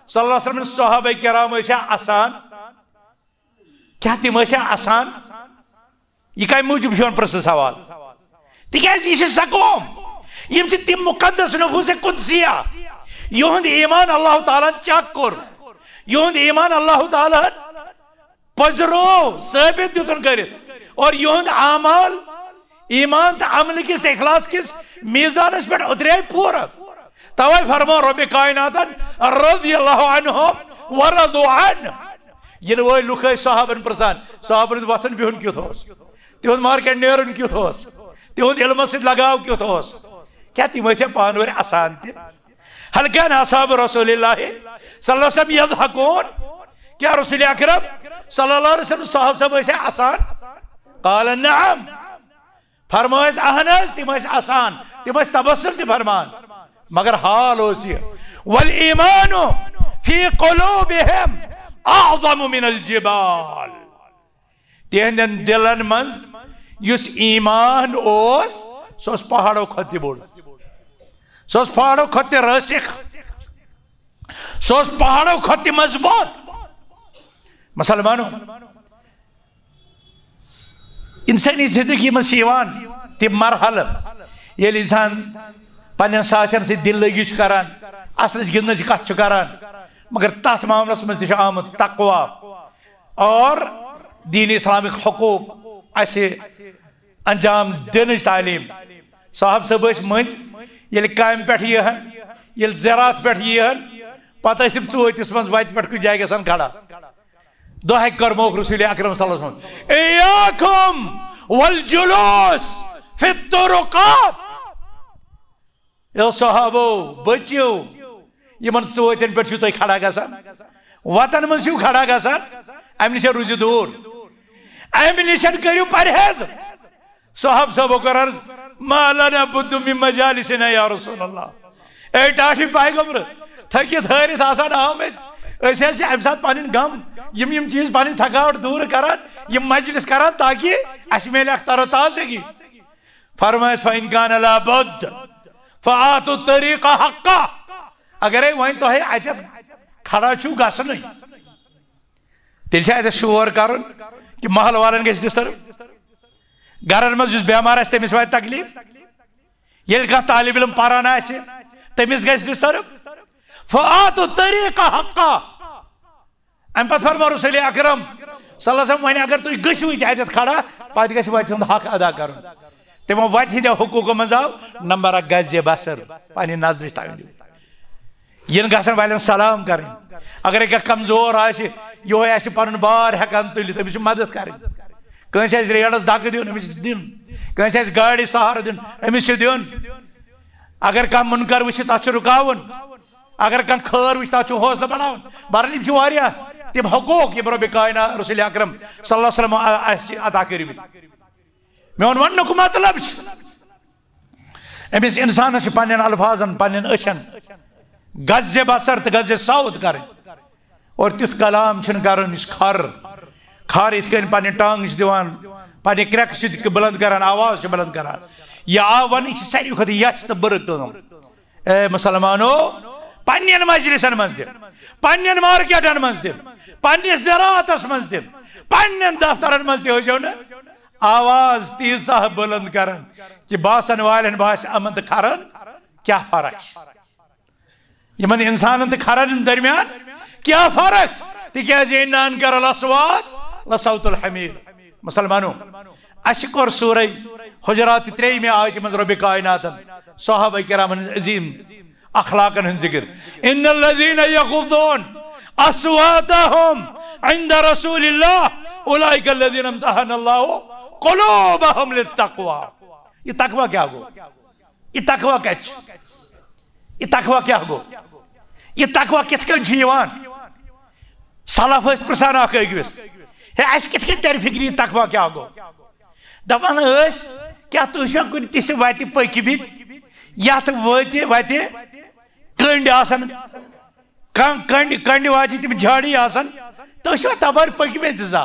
सल्लल्लाहु अलैहि वसल्लम सहाबा किराम आसान क्या तिम आसान यह कम मूजूब प्रश्न सवाल तिज सह कौम यम तिम मुकद्दस नफूस कुदसिया युंद ईमान अल्लाह ताला चेक कोर युंद ईमान अल्लाह ताला पजरो साबित दितन कर और युंद आमाल ईमान तो अमल किस इखलास किस मीजानस पे उतरे पूरा तवे फरमा रब कायनातन रज़ियल्लाहु अन्हुम व रज़ू अन ये वो लुक साहबन प्रसान साहबन वथन बिहुन क्युत तिहुंद मार्केट नेरन क्युत तिहुंद इल्म सत लगाव क्युत क्या तिम पान वर आसान त हल कान असहाब रसूलिल्लाह सल्लल्लाहु अलैहि वसल्लम यज़हकून क्या रसूल अकरम सल्लल्लाहु अलैहि वसल्लम साहब सब आसान काल नअम फरमायस अहनस तिम आसान तिम तबस्सुम त फरमान मगर हाल वल ईमानु फी क़ुलूबिहिम अअज़म मिनल जिबाल तिहंदन दिलन मंज युस ईमान ओस सोस पहाड़ों खत बोड़ सोस पहाड़ों खत रसिक सोस पहाड़ों खत मजबूत मुसलमानों इंसानी जिंदगी में तिम मरहल ये इंसान पन्न साथियन से दिल लगी करान असल गिंदन कत करान मगर तथ मामलस मज आमुत तकवा और दीन इस्लामिक हुकूक असे अंजाम दिन तालीम साहब सब मज ये काम पे ये ज़रात पे पत चोतिस मज वत पे कुछ जाए गसान खड़ा दोह कर्मोक रसूल अकरम सल्लल्लाहु अलैहि वसल्लम इय्याकुम वल जुलूस फि तुरुक़ात यो सहाबो बचियो यमन चोतन पे तुम खड़ा गसान वतन मज खड़ा गसान अम निश रूजु दूर अम निश करू परहेज साहब सबो कर मालना बुद्दु मिन मजालिसिना या रसूलल्लाह ए टाठी पैगंबर थकित हरित आसान आमद अम सात पन गम यम चीज पन थकावट दूर करान यम मजलिस करान ताकि अस मिले तरोताजगी फरमाए फइन कान ला बुद्द फ़आतु तरीक़ा हक़्क़ा अगर वन तो अत खड़ा छु गसन तेल शोर कर कि महल वालन गस डिस्टर्ब घर मज बेमार तमिस वात तकलीफ ये तालिब इल्म पारान तमिस गस डिस्टर्ब फ़आतु तरीक़ा हक़्क़ा अम पे फरमा रसूल अकरम सल्लल्लाहु अलैहि वसल्लम वन अगर तुम गो अत खड़ा पे गस वत हक अदा कर तमो वत हिंद हुकूक मज आव नंबर 1 गज़ बसर पन नजर तवन इन गसन वाले सलाम कर अगर क्या कमजोर ये पन बार हेकान तुलित अमिस मदद कर कंस रेड़स धक दिन अमिस दिन कंस गाड़ी सहारा दिन अमिस दिन अगर कह मुनकर वह तथ रुकावन अगर कह खर वह तथ हौसला बढ़ावन बहरहाल तम हकूक यम रब कायना रसूल अकरम सल्लल्लाहु अलैहि वसल्लम अता कर मोन वन मतलब अमिस इंसान पन अल्फाजन पन अचन गज़ बसर तो गज़ साउद कर और तुथ कलाम कर खर इत पन टांग दिवान पन क्रैक सत बुलंद करान आवाज बुलंद करान यह आव वन सारी खुद यश तो बुर कम ए मुसलमानो पन्न मजलिसन मज दिम पन्न मार्केटन मज दिम पन्निस ज़राअतस मज दिम पन्न दफ्तरन मज हो न आवाज तीसा बुलंद करान कि बासन वालन बास अमन तो खरन क्या फर्क यमन इंसान तो खरन दरमियान क्या फर्क तिकाज इन्नान कर लसवात लसौतुल हमीर मुसलमानो अश कोर सूरह हुजरात 3 में आयत मज रब कायनातन सहाबा किरामन अजीम अखलाकन हन जिक्र इन्नल लज़ीना यग़ुद्दून अस्वातहुम इंद रसूलिल्लाह उलाइका लज़ीना इम्तहनल्लाहु क़ुलूबहुम लित्तक़वा ये तकवा क्या गो ये तकवा क्या गो ये तकवा कित कन सलफ प्रसान अकस हे अस कित तर फिक्री तकवा क्या गो दपान क्या तुम कुन तिस वत पकमित यत वत कंड कंड वाच तम झाड़ी तुम तबर पकमित जा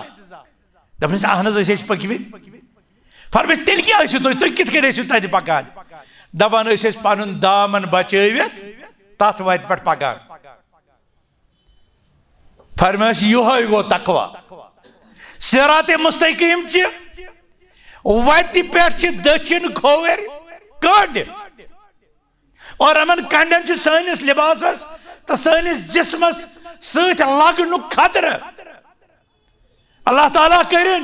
दपन अहन पकमित फरमाइश तेल क्या तुम कित तत पकान दपान पन दामन बचवित तथ वत पे पकान फरमाइश यह गो तकवा सिरात मुस्तकीम वत पे दक्षिण खोवर कंड और अमन कंडन सैनिस लिबासस तो सैनिस जिस्मस सत लगन खतर अल्लाह ताला करिन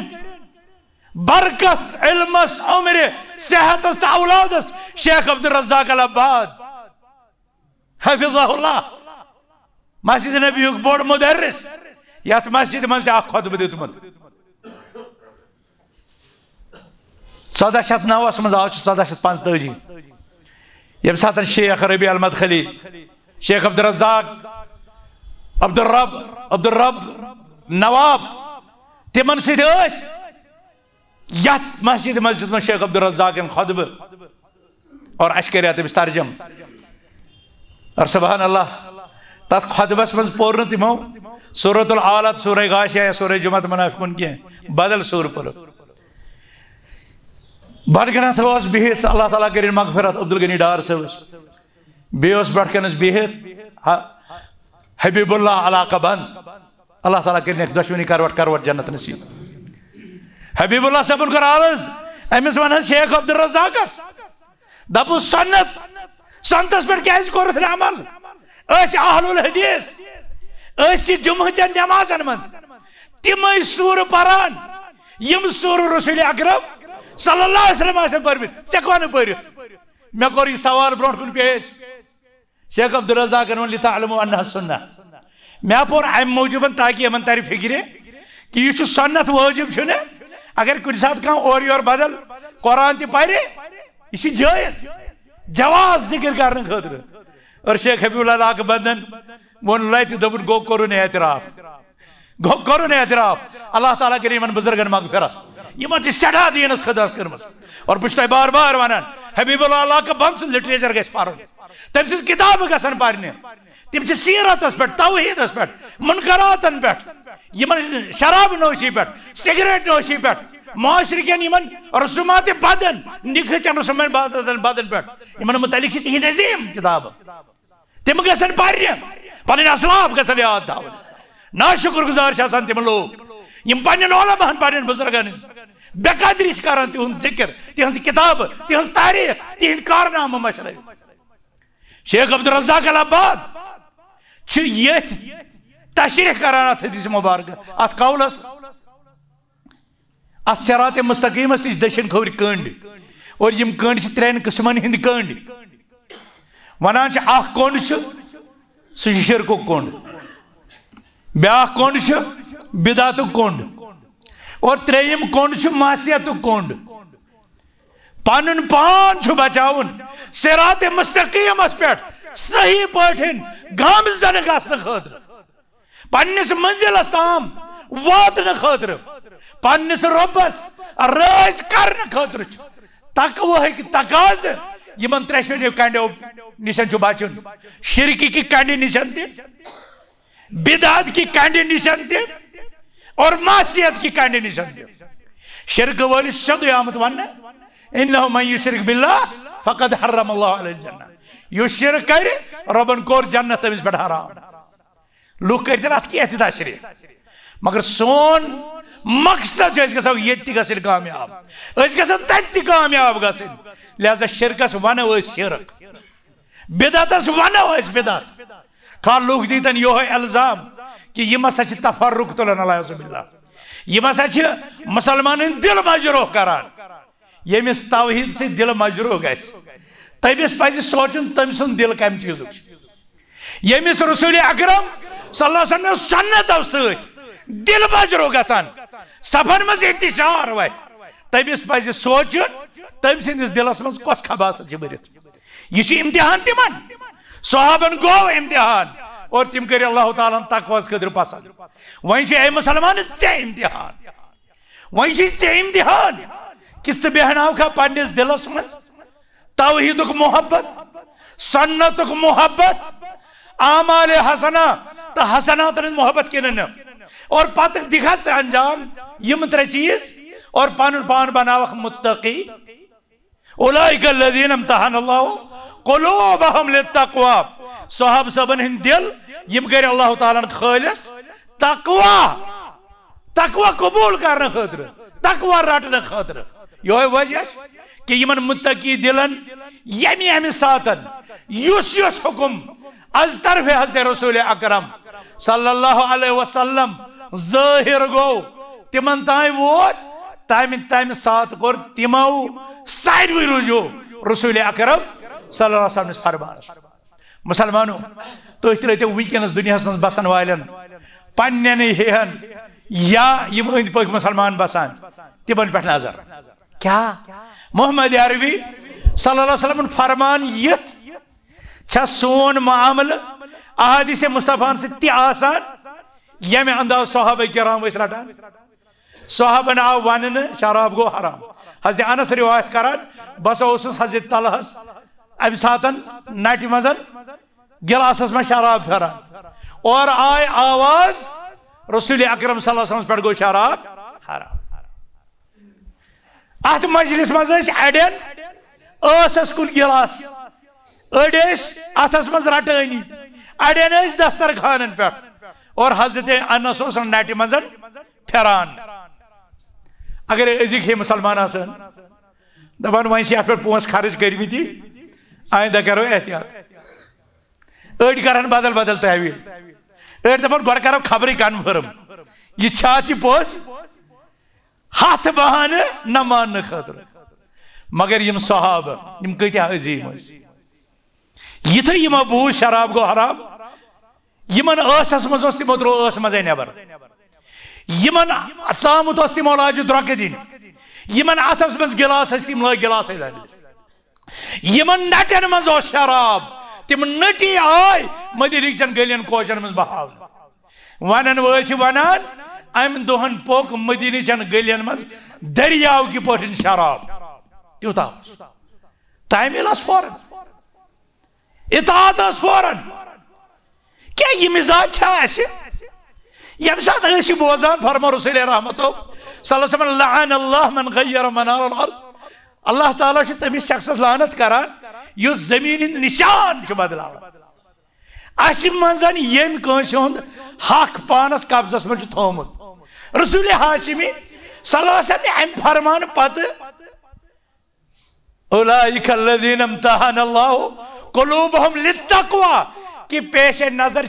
बरकत इल्मस उम्र सेहतस तो औलादस शेख अब्दुल रज़्ज़ाक अल अब्बाद हफिज़हुल्लाह मस्जिद नबी बोड़ मुदर्रिस यत मस्जिद मज खुतब दितमुत 1409 मज आव 1445 यम सात शेख रबी अल मदखली शेख अब्दुल रज़्ज़ाक अब्दुल रब नवाब तिमन सत मस्जिद मस्जिद में शेख अब्दुल रज़्ज़ाक खुतब और अस कर तमिस तर्जम और सुबहान अल्लाह तथ खुतबस मज पोर तमो सूरतुल आलत सूरह गाशिया या सूरह जुमत मुनाफिकुन कह बदल सूर पर बड़गनथ बिहित अल्लाह ताला कर मगफिरत अब्दुल गनी डार सब बेस बड़कनस बिहित हबीबुल्लाह अलाका बंद अल्लाह ताला कर दुश्मनी करवट जन्नत नसीब हबीबुल्लाह सबन कर आलज अमिस वन शेख अब्दुल रज़्ज़ाक दपु सन्नतस पे क्या कोर अमल अहलुल हदीस जुम्ह चन नमाजन मज तिम सूर परान यम सूर रसूल अकरम सल्लल्लाहु अलैहि वसल्लम आसे परमित चकवान परित मैं कोरी सवाल ब्रोट कुन पेश शेख अब्दुल रज़ाक न लितालमु अन्नहा सुन्नह मैं पोर अम मौजूबन ताकि यमन तारी फिक्रे कि यह सुन्नत वाजिब छुने अगर कुछ साथ कह और योर बदल कुरान ति पढ़े यह जायज जवाज जिक्र करने खतर और शेख हबीबुल्लाह के बंदन वोन लत दोपन गो कोरुन एतराफ अल्लाह ताला करे यमन बुजुर्गन मगफिरत यमन सड़ा दीनस खदमत कर्म और बस बार बार वनान हबीबुल्लाह के बंद लिटरेचर गस पार तम सिज किताब गसन पारने तम सीरतस पे तौहीदस पे मुनकरातन पे शराब नोशी पे सिगरेट नोशी पे माशरे कन रसूमात बदन निखचन रसूम बदन पे मुतलिक तिहद अजीम किताब तम गसन पारने पन असलाफ गसन याद थावन ना शुक्रगुजार तम लोग पन्न उलमाहन पन्न बुजुर्गन बेकदरी करान तिहुंद जिक्र तिहज किताब तिहज तारीख तिहद कारनाम मशर शेख अब्दुल रज़ाक अल-अब्बाद तशरीह करान हदीस मुबारक अत कौलस अत सिरात मुस्तकीमस नीच दक्षिण खोर कंड और यम कंड त्रेन किस्मन हिंद कंड वनान कंड सह शिरकुक कंड ब्या कंड बिदातुक कंड और त्रेयम कंड मासियतुक कंड पनुन पान बचाउन सिरात मुस्तकीमस पे सही पठन गामजन गसन खतर पन्निस मंजिलस ताम वातन खतर पन्निस रब्बस राज करने खतर तकवा तकाज यमन त्रेशवेनियो कंडो निशन बचुन शिरकी की कंडी निशन ते बिदात की कंडी निशन ते और मासियत की कंडी निशन ते शिरक वाली सद आमत वन इन्नहु मन युशरिक बिल्लाह फकद हर्रमल्लाहु अलैहि जन्नह यो शिरक कर रबन कोर जन्नत तमिस पे हराम लुक कर अत तशरीह मगर सोन मकसद ये कामयाब तति कामयाब गसन लिहाजा शिरकस वनो शिरक बिदतस वनो बिदत खा लुक दीतन यो इल्जाम कि यम हसा तफर्रुक तुलान अल्लाह यम हसा मुसलमान दिल मजरूह करान यमिस तौहीद से दिल मजरूह गस तमिस पज सोचुन तम सुन दिल कम चीजुक यमिस रसूल अकरम सल्लल्लाहु अलैहि वसल्लम सन्नत सत दिल मजरूह गसान सफन मज इंतशार वत तमिस पज सोचुन तम सिंदिस दिलस मज कस खबासत भरित यह इम्तिहान तिमन सहाबन गो इम्तिहान और तिम कर अल्लाह ताला तकवास खतर पसंद वह मुसलमान इम्तिहान वह इम्तिहान कि बेहनाव खा पन्निस दिलस मज तौहीदुक मोहब्बत सन्नतुक मोहब्बत आमाल हसना तो हसनात मोहब्बत किन और पत दिखा से अंजाम यम त्रे चीज और पान पान बनावक मुत्तकी उलाइका लज़ीना इम्तहनल्लाहु क़ुलूबहुम लित्तक़वा सहाब सबन हिंद दिल यम कर अल्लाह ताला खालिस तकवा तकवा कबूल करने खतर तकवा रटने खतर यो वजह कि यमन मुत्तकी दिलन यमी यमी सातन युस हुकुम अज तरफ हज़रत रसूल अकरम सल्लल्लाहु अलैहि वसल्लम ज़ाहिर गो तिमन ताई वोत तम सात कोर तिमो साइडवी रुजू रसूल अकरम सल्लल्लाहु अलैहि वसल्लम फरमान मुसलमानो तुह त्रो वनकस दुनिया मज बसान वालन पन्न हेहन या यम अंद पक मुसलमान बसान तिमन पे नजर क्या मोहम्मद अरबी सल्लल्लाहु अलैहि वसल्लम फरमान यत सोन मामल अहादीस मुस्तफान से आसान यमे अंदाज सहाबा किराम रटान सहाबन आव वन शराब गो हराम हज़रत अनस रिवायत करान बस हज़रत तलहस अम सातन नट मजन गिलासस में शराब फिरान और आय आवाज रसूल अकरम सल्लल्लाहु अलैहि वसल्लम पे गो शराब हराम अत मजलिस मज अड़न कुन गिलास अड़स अथस मज रटानी अड़न दस्तरखान पे और हज़रत अनस नट मजन फिरान अगर अजिक हे मुसलमान दपान वह पे पोस खर्च करमत आइंदा करो एहतियात अड़ करान बदल बदल तहवील अड़ दपान गो करो खबर कन्फर्म यह पोस हाथ बहाने न मान खतर मगर यम सहाबा यम कत्या अजीम युथे यमो बूझ शराब गो हराम यमन ऐसस मज तिमो त्रो ऐस मजे नबर यमन चामुत तिमो लाज द्रक दिन यमन अथस मज गिलास तिम ला गिलास यमन नटन मज शराब तिम नटी आय मदिरिकचन गलियन कोचन मज बहाव वनन वल वनान अम दोहन पोक मदीनचन गलियन मज दरियाव की पठन शराब त्यूता तामिल फौरन इताअत फौरन क्या ये मिजाज यम सात बोजान फरमा रसूल रहमतो सल्लल्लाहु अलैहि वसल्लम लअन अल्लाह मन गय्यर मनार अल अर्द अल्लाह ताला तमिस शख्सस लानत करान युस जमीन निशान बदलावन अस मंजन यम कंस हुंद हक पानस कब्जस मन थोमुत रसूल हाशिमी सल्लल्लाहु अलैहि वसल्लम अम फरमान पत उलाइका अल्लज़ीना इम्तहन अल्लाह कुलूबहुम लित्तक़वा कि पेश नजर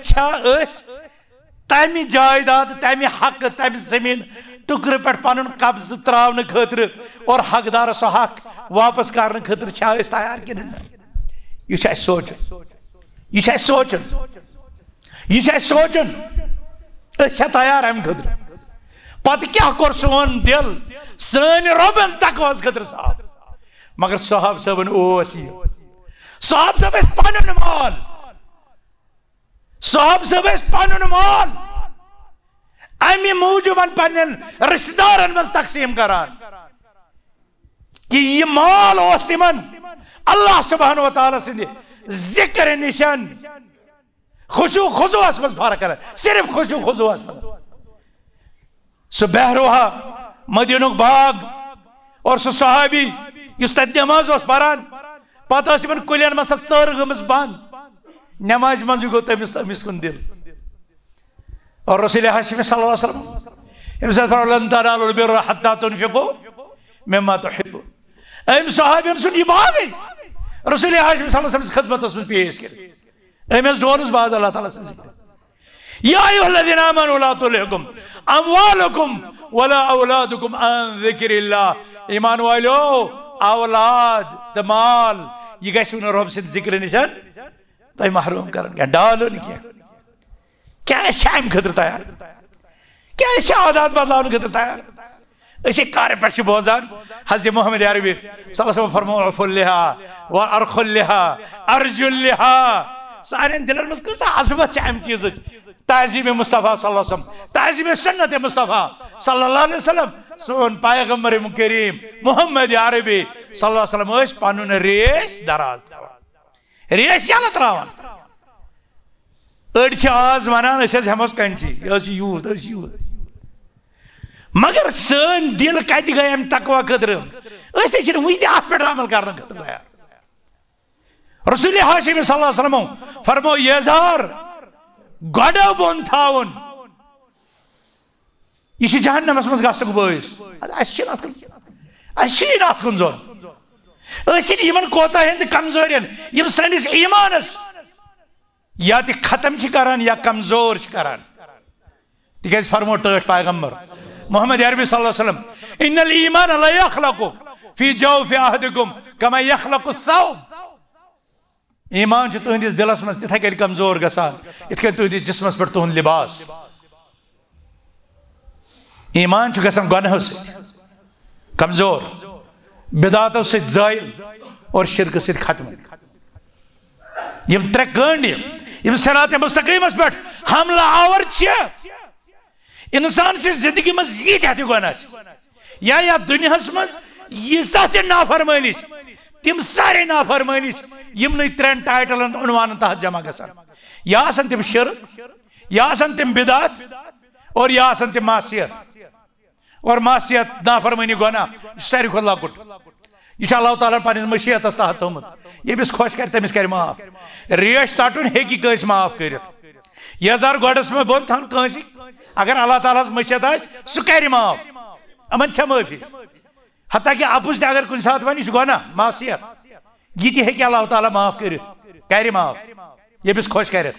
तमि जायदाद तमि हक तमि जमीन टुकर पे पन कब्ज त्रावन खतर और हकदार सह हक वापस करने खतर तैयार कि यह सोचन यह सोचन यह सोचन तैयार अम खतर पत क्या कोर सोन दिल सन रबन तकवास खतर साफ मगर साहब सबन ओस यह साहब सब पन माल साहब सब पन माल अमि मूजूबन पन रिश्तेदारन मज तकसीम करान कि यह माल तिमन अल्लाह सुब्हानहु व तआला सिंद जिक्र निशन खुशू खुजुअस मज फर्क कर सिर्फ खुशू खुजुअस मज सो बहरोहा मदीनुक बाग और सो सहाबी इस नमाज परान पता कुलियन मज चर गमस बंद नमाज मज गो तमिस कुन दिल और रसूल हाशिमी सल्लल्लाहु अलैहि वसल्लम यम साथ लन तनालुल बिर्र हत्ता तुनफिकू मिम्मा तुहिब्बून अम सहाबियन सुन यह बाग रसूल हाशिमी सल्लल्लाहु अलैहि वसल्लम खिदमत में पेश कर अमस डोनस बाज अल्लाह ताला से या अय्युहल्लज़ीना आमनू ला तुल्हिकुम अमवालुकुम वला औलादुकुम अन ज़िक्रिल्लाह ईमान वालो औलाद द माल यह गस रब सिंद जिक्र निशन तुम महरूम कर डालन क्या अम खतर तैयार क्या आदात बदलावन खतर तैयार कार पे बोजान हज़रत मोहम्मद अरबी सल्लल्लाहु अलैहि वसल्लम फरमाओ अफुल्लिहा व अरखुल्लिहा अर्जुल्लिहा सारे दिलन मज कस अजमत अम चीज ताज़ीम मुस्तफ़ा सल्लल्लाहु अलैहि वसल्लम ताज़ीम सुन्नत मुस्तफ़ा सल्लल्लाहु अलैहि वसल्लम सोन पैगंबर करीम मोहम्मद अरबी सल्लल्लाहु अलैहि वसल्लम पनुन रेश दराज रेश चल त्रावान अड़ आज वनान हमस कंची यूत यूत मगर सन दिल कत गए अम तकवा खतर वन अत पे अमल कर तैयार रसूल हाशिमी सल्लल्लाहु अलैहि वसल्लम फरमो यजार गडो बोन थाउन यह जहन्नमस मज गसुक बस अत कुन जोन कोता हंद कमजोरियन यम सनिस ईमानस या तो खत्म करान या कमजोर करान तिक फरमो टठ पैगंबर मोहम्मद अरबी सल्लल्लाहु अलैहि वसल्लम इन्नल ईमान ला यखलकु फी जौफि अहदिकुम कमा यखलकु थौब ईमान तुहंदिस दिलस मज तिथे कल कमजोर गसान इत तुहंदिस जिस्मस पर तुहंद लिबास ईमान गसान गुनाहों से कमजोर बिदातों से जायल और शिरक से खत्म यम त्रे कंड यम सिरात मुस्तकीमस पे हमला आवर इंसान से जिंदगी मज यह गुनाह या दुनिया मज यह नाफरमानी तिम सारे नाफरमानी यमन त्रेन टाइटलन उनवान तहत जमा गसान या तिम शिरक या तिम बिदात और या तिम मासियत और मासियत नाफरमानी गुनाह सारी खुद लकुट यह अल्लाह ताला पन्निस मशीयतस तहत थोमुत यमिस खुश कर तमिस कर माफ रेश सटुन हेकि कस माफ करित यजार गोडस में बोन थान कंसी अगर अल्लाह ताला मशीयत आस सह कर माफ अमन छ माफी हत्ता कि आपुस अगर कुछ साथ वन गुनाह मासियत यह हेकि अल्लाह ताला माफ कर माफ यमिस खुश कर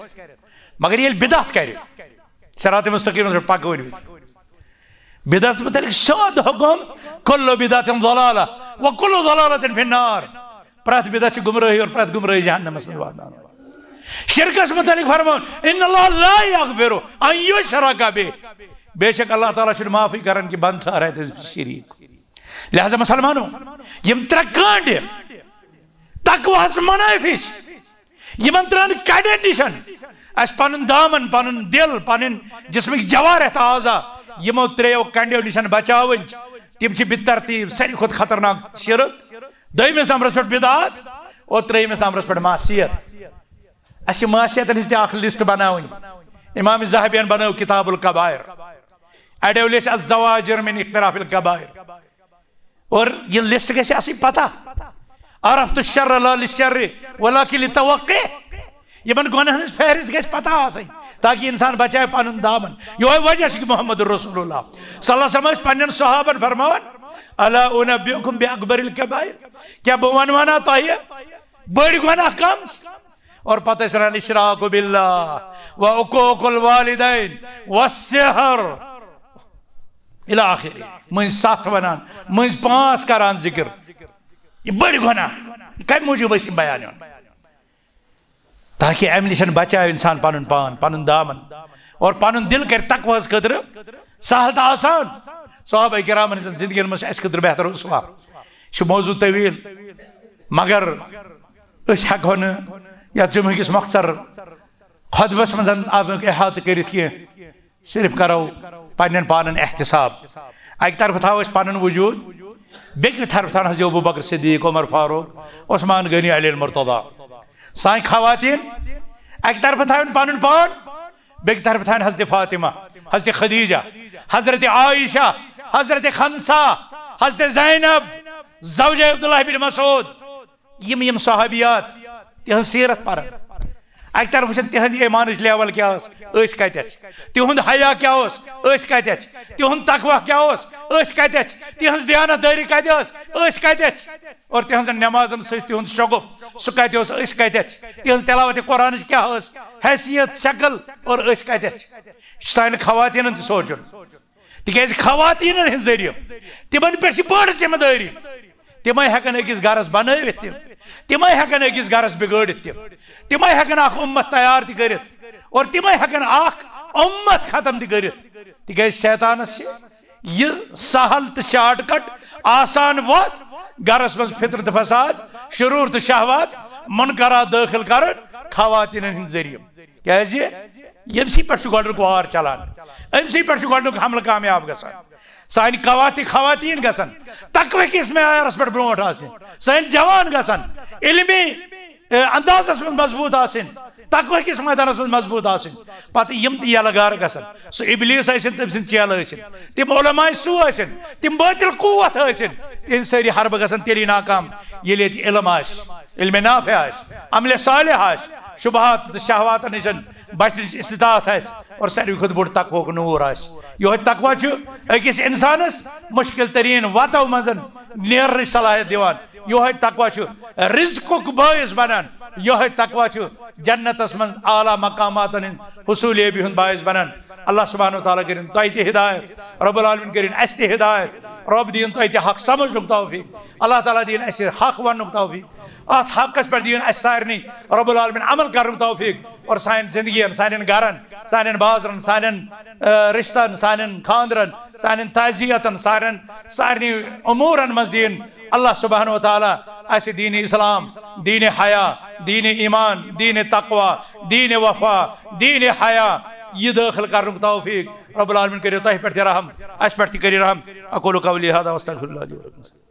मगर ये बिदअत कर सिरात मुस्तकीम पकवन बिदअत मुतल्लिक शोद हुकुम कुल्लु बिदअतिन ज़लाला व कुल्लु ज़लालतिन फिन्नार। प्रत बिदअत गुमराही और प्रत गुमराही जहन्नमस में वादान। शिरकस मुतल्लिक फरमान इन्नल्लाह ला यग़फिरु अन युशरका बिही। बेशक अल्लाह ताला शुड माफी करन कि बंद था रहे शिरीक। लिहाजा मुसलमानों यम त्रे कांड तकवास मनाफिश यमन त्रन कड़े निशन अस पन दामन पन दिल पन जिस्मिक जवारत आजा यमो त्रेयो कंडो निशन बचावन तिम बितरतीब सारी खुद खतरनाक शिरक। दोयमिस नंबरस पे बिदात और त्रेयमिस नंबरस पे मासियत। अस मासियतन हिज अख लिस्ट बनावन। इमाम ज़हबियन बनाव किताबुल कबायर अडो लिख अज़्ज़वाजिर मिन इक़्तिराफ़िल कबायर। और ये लिस्ट कैसे आसी पता अरफ़्तु शर्र ला लिश्शर्रि वलाकिन लितवक़्क़ि। यमन गुनाहन हंस फहरिस्त गैस पता आसई ताकि इंसान बचाए पनुन दामन। यो वजह कि मोहम्मद रसूलुल्लाह सल्लल्लाहु अलैहि वसल्लम पन्नन सहाबन फरमान अला उनब्बिउकुम बिअकबरिल कबाइर। क्या बह वनवाना तोह बड़ गुनाह कम और पता सरान इशराकु बिल्लाह व उकूकुल वालिदैन वस्सिहर इला आखिर। मुझ सात वनान मुझ पांच करान जिक्र ये बड़ गुनाह कम मूजूब बयान ताकि अम निश बचाए इंसान पन पान पन दामन और पन दिल कर तकवास खतर सहल तो आसान। सहाबा किरामन जिंदगी मज खतर बेहतर उसवा मौजू तवील मगर हेको न या जुम्किस मख्तर खुतबस मज अहात कर सिर्फ करो पन्न पान एहतसाब। अक तरफ थो पन वजूद बेक्र तरफ थो अबू बकर सिद्दीक उमर फारूक उस्मान गनी अली मुर्तज़ा। साई खवातीन अक तरफ थवन पन पान बेक्र तरफ थवन हज़रत फातिमा हज़रत खदीजा हज़रत आयशा हज़रत खंसा हज़रत ज़ैनब ज़ौजे अब्दुल्लाह बिन मसूद यम सहाबियात तिहन सीरत पर। अक तरफ तिहद ईमान लेवल क्या कत तिहुंद हया क्या कत तिहुंद तकवा क्या कत तिहज दयानतदारी कत और तिहज नमाजन सहुंद शगुफ सह कत तिहज तिलावत कुरान क्या हैसियत शक्ल और कत सान खवातीन सोचुन तिक खवातीन हंद जरिए तिमन पे बड़ जिम्मेदारी। तिम हेकन अकिस गरस बनवित तिम हेकन अकिस गरस बिगड़ित तिम हेकन उम्मत तैयार कर और तिम हेकन उम्मत खत्म कर तिक शैतानस यह सहल तो शार्टकट आसान वत गरस मज फितर फसाद शुरूर तो शहवात मुनकरात दाखिल कर खवातीन हंद जरिए क्या यमसी पे गोडुक वार चलान अमसी पे गोडुक हमल कामयाब गसान सान खवातीन गसन तकवे किस मैयारस पे ब्रोट आसन सान जवान गसन इल्मी अंदाजस में मजबूत आसन तकवे किस मैदानस में मजबूत आसन पत यम त यलगार गसन सो इब्लीस आसन तम सिन चेल आसन तिम उलमा सू आसन तिम बातिल कुव्वत आसन इन सारी हरब गसन तेली नाकाम येले इल्म आस इल्म नाफि आस अमल सालिह आस शुबहात शहवात निशन बचन इस्तिताअत आस और सारी खुद बोड़ तकवो नूर आस। यो तकवा अकिस इंसानस मुश्किल तरीन वतो मजन नेर सलाहियत दिवान। यो तकवा रिज़्क़ुक बाइस बनान। यो तकवा जन्नतस मज आला मकामातन हुसूलियबी हुंद बाइस बनान। अल्लाह सुब्हानहु व तआला करिन तोह ते हिदायत रब्बुल आलमीन करिन अस ते हिदायत रब दीन तोह ते हक समझनुक तौफीक अल्लाह ताला दीन अस हक वनुक तौफीक अत हकस पर दीन अस सारनी रब्बुल आलमीन अमल करनुक तौफीक और सान जिंदगी सान गरन सान बाजरन सान रिश्तन सान खानदरन सान ताजियतन सारनी उमूरन मज दीन अल्लाह सुब्हानहु व तआला अस दीन इस्लाम दीन हया दीन ईमान दीन तकवा दीन वफा दीन हया यह दाखिल कर तौफीक रब्बुल आलमीन करियो तोह पे रहम अस पे कर रहम। अक़ूलु क़ौली हाज़ा व अस्तग़फिरुल्लाह ली व लकुम।